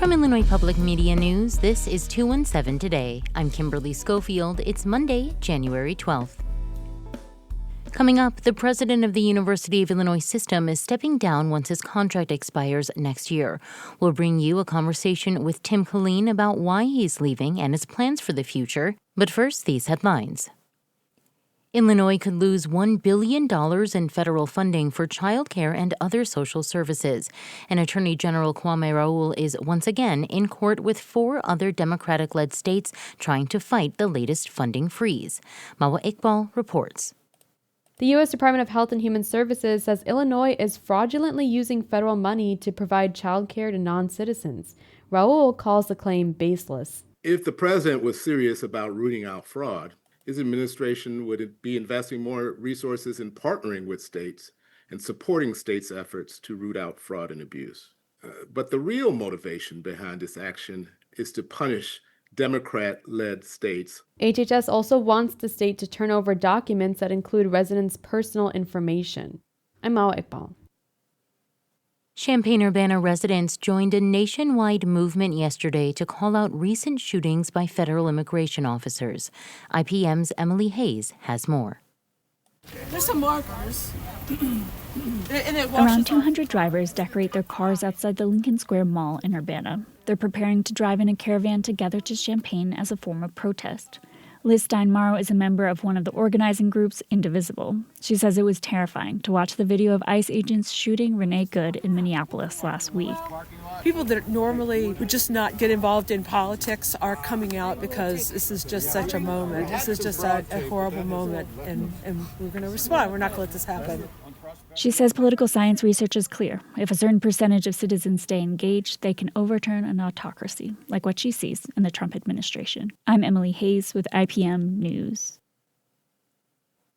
From Illinois Public Media News, this is 217 Today. I'm Kimberly Schofield. It's Monday, January 12th. Coming up, the president of the University of Illinois system is stepping down once his contract expires next year. We'll bring you a conversation with Tim Killeen about why he's leaving and his plans for the future. But first, these headlines. Illinois could lose $1 billion in federal funding for childcare and other social services. And Attorney General Kwame Raoul is once again in court with 4 other Democratic-led states trying to fight the latest funding freeze. Mawa Iqbal reports. The U.S. Department of Health and Human Services says Illinois is fraudulently using federal money to provide childcare to non-citizens. Raoul calls the claim baseless. If the president was serious about rooting out fraud, his administration would be investing more resources in partnering with states and supporting states' efforts to root out fraud and abuse. But the real motivation behind this action is to punish Democrat-led states. HHS also wants the state to turn over documents that include residents' personal information. I'm Mawa Iqbal. Champaign-Urbana residents joined a nationwide movement yesterday to call out recent shootings by federal immigration officers. IPM's Emily Hayes has more. There's some markers. Around 200 drivers decorate their cars outside the Lincoln Square Mall in Urbana. They're preparing to drive in a caravan together to Champaign as a form of protest. Liz Steinmaro is a member of one of the organizing groups, Indivisible. She says it was terrifying to watch the video of ICE agents shooting Renee Good in Minneapolis last week. People that normally would just not get involved in politics are coming out because this is just such a moment. This is just a horrible moment, and we're going to respond. We're not going to let this happen. She says political science research is clear. If a certain percentage of citizens stay engaged, they can overturn an autocracy, like what she sees in the Trump administration. I'm Emily Hayes with IPM News.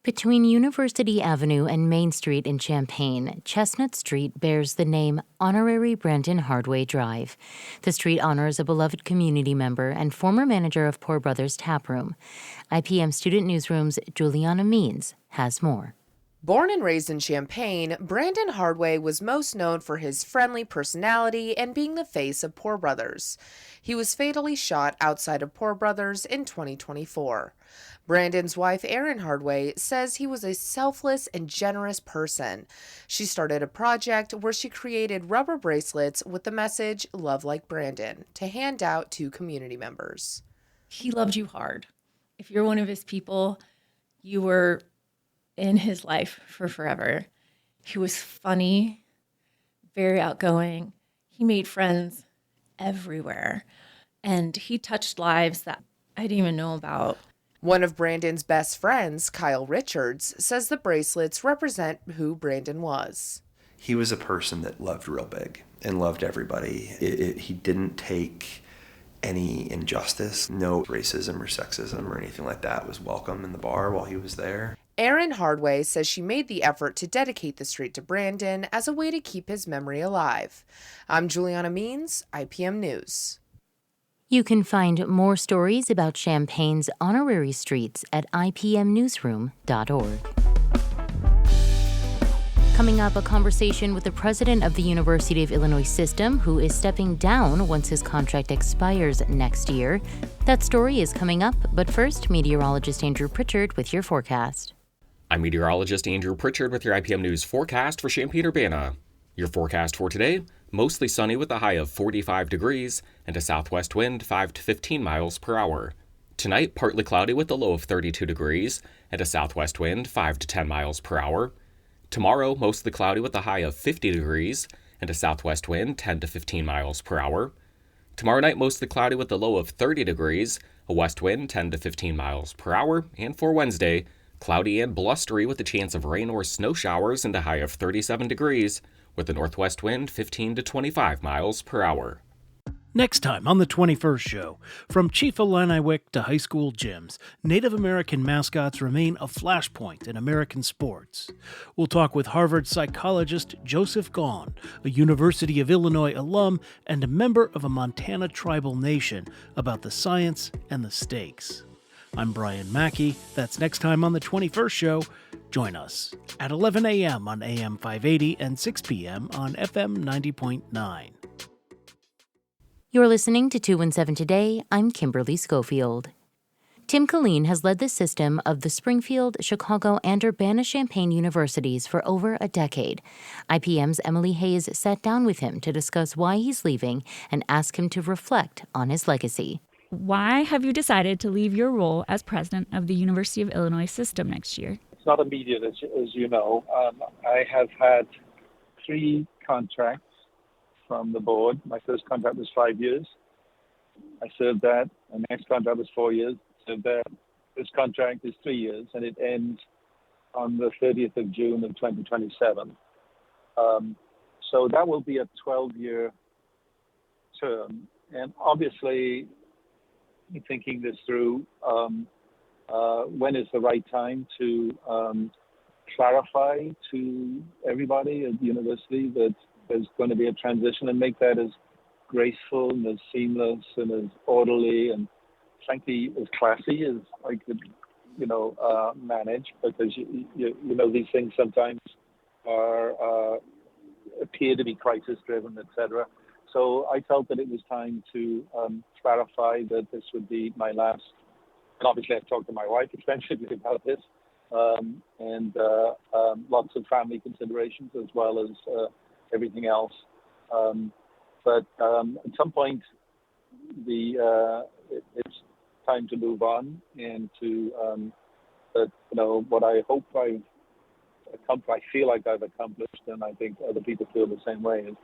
Between University Avenue and Main Street in Champaign, Chestnut Street bears the name Honorary Brandon Hardway Drive. The street honors a beloved community member and former manager of Poor Brothers Taproom. IPM Student Newsroom's Juliana Means has more. Born and raised in Champaign, Brandon Hardway was most known for his friendly personality and being the face of Poor Brothers. He was fatally shot outside of Poor Brothers in 2024. Brandon's wife, Erin Hardway, says he was a selfless and generous person. She started a project where she created rubber bracelets with the message, "Love like Brandon," to hand out to community members. He loved you hard. If you're one of his people, you were in his life for forever. He was funny, very outgoing. He made friends everywhere. And he touched lives that I didn't even know about. One of Brandon's best friends, Kyle Richards, says the bracelets represent who Brandon was. He was a person that loved real big and loved everybody. He didn't take any injustice. No racism or sexism or anything like that was welcome in the bar while he was there. Erin Hardway says she made the effort to dedicate the street to Brandon as a way to keep his memory alive. I'm Juliana Means, IPM News. You can find more stories about Champaign's honorary streets at ipmnewsroom.org. Coming up, a conversation with the president of the University of Illinois system, who is stepping down once his contract expires next year. That story is coming up, but first, meteorologist Andrew Pritchard with your forecast. I'm meteorologist Andrew Pritchard with your IPM News forecast for Champaign-Urbana. Your forecast for today, mostly sunny with a high of 45 degrees and a southwest wind 5 to 15 miles per hour. Tonight, partly cloudy with a low of 32 degrees and a southwest wind 5 to 10 miles per hour. Tomorrow, mostly cloudy with a high of 50 degrees and a southwest wind 10 to 15 miles per hour. Tomorrow night, mostly cloudy with a low of 30 degrees, a west wind 10 to 15 miles per hour. And for Wednesday, cloudy and blustery with a chance of rain or snow showers and a high of 37 degrees, with a northwest wind 15 to 25 miles per hour. Next time on the 21st show, from Chief Illiniwek to high school gyms, Native American mascots remain a flashpoint in American sports. We'll talk with Harvard psychologist Joseph Gaughan, a University of Illinois alum and a member of a Montana tribal nation, about the science and the stakes. I'm Brian Mackey. That's next time on the 21st show. Join us at 11 a.m. on AM 580 and 6 p.m. on FM 90.9. You're listening to 217 Today. I'm Kimberly Schofield. Tim Killeen has led the system of the Springfield, Chicago, and Urbana-Champaign universities for over a decade. IPM's Emily Hayes sat down with him to discuss why he's leaving and ask him to reflect on his legacy. Why have you decided to leave your role as president of the University of Illinois system next year? It's not immediate, as you know. I have had 3 contracts from the board. My first contract was 5 years. I served that. My next contract was 4 years. Served that. This contract is 3 years, and it ends on the 30th of June of 2027. So that will be a 12-year term. And obviously, thinking this through, when is the right time to clarify to everybody at the university that there's going to be a transition and make that as graceful and as seamless and as orderly and frankly as classy as I could, manage, because you know these things sometimes are appear to be crisis driven, etc. So I felt that it was time to clarify that this would be my last. And obviously, I've talked to my wife extensively about this, and lots of family considerations as well as everything else. But at some point, it's time to move on and to, what I hope I feel like I've accomplished, and I think other people feel the same way, is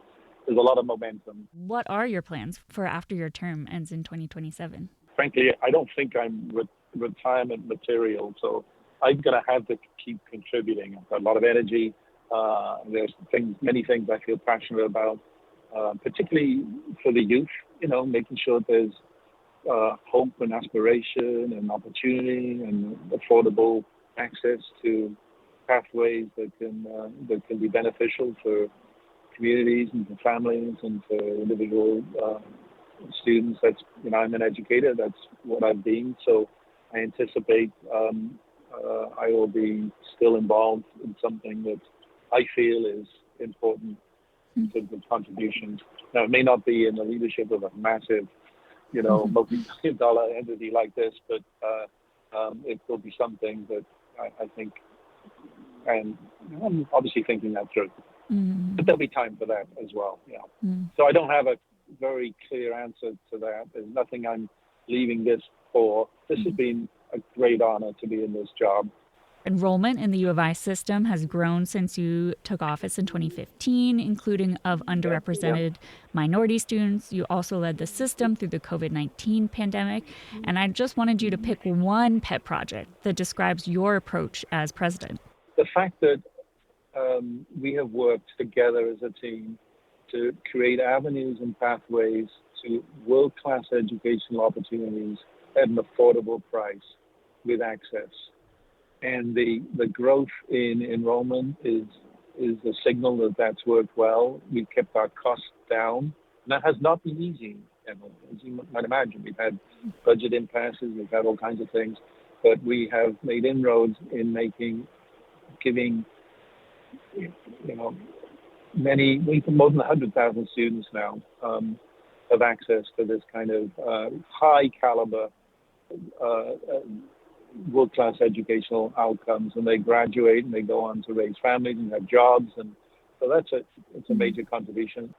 there's a lot of momentum. What are your plans for after your term ends in 2027? Frankly, I don't think I'm retirement material, so I'm going to have to keep contributing. I've got a lot of energy. There's many things I feel passionate about, particularly for the youth, making sure there's hope and aspiration and opportunity and affordable access to pathways that can be beneficial for communities and for families and for individual students. I'm an educator. That's what I've been. So I anticipate I will be still involved in something that I feel is important in terms of contributions. Now, it may not be in the leadership of a massive, multi-billion-dollar entity like this, but it will be something that I think, and I'm obviously thinking that through. But there'll be time for that as well. Yeah. So I don't have a very clear answer to that. There's nothing I'm leaving this for. This has been a great honor to be in this job. Enrollment in the U of I system has grown since you took office in 2015, including of underrepresented minority students. You also led the system through the COVID-19 pandemic. And I just wanted you to pick one pet project that describes your approach as president. The fact that we have worked together as a team to create avenues and pathways to world-class educational opportunities at an affordable price with access. And the growth in enrollment is a signal that that's worked well. We've kept our costs down. And that has not been easy, as you might imagine. We've had budget impasses, we've had all kinds of things, but we have made inroads in giving more than 100,000 students now have access to this kind of high caliber world-class educational outcomes, and they graduate and they go on to raise families and have jobs, and so it's a major contribution.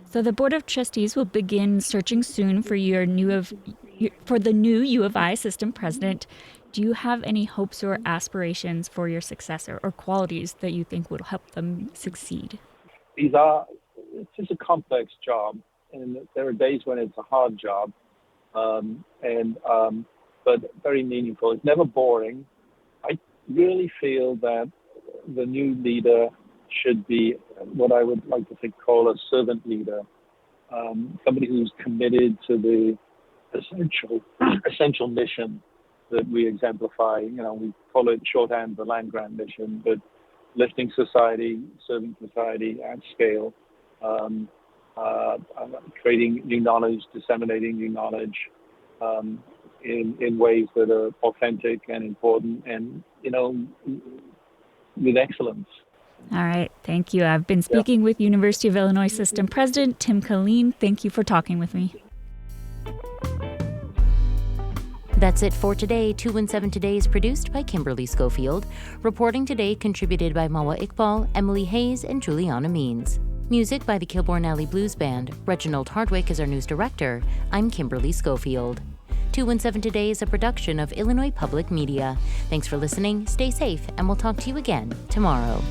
So the Board of Trustees will begin searching soon for the new U of I system president. Do you have any hopes or aspirations for your successor or qualities that you think will help them succeed? It's just a complex job, and there are days when it's a hard job, but very meaningful. It's never boring. I really feel that the new leader should be what I would like to call a servant leader, somebody who's committed to the essential mission that we exemplify. We call it shorthand the land grant mission, but lifting society, serving society at scale, creating new knowledge, disseminating new knowledge in ways that are authentic and important and, with excellence. All right. Thank you. I've been speaking with University of Illinois System President Tim Killeen. Thank you for talking with me. That's it for today. 217 Today is produced by Kimberly Schofield. Reporting today contributed by Mawa Iqbal, Emily Hayes, and Juliana Means. Music by the Kilbourne Alley Blues Band. Reginald Hardwick is our news director. I'm Kimberly Schofield. 217 Today is a production of Illinois Public Media. Thanks for listening, stay safe, and we'll talk to you again tomorrow.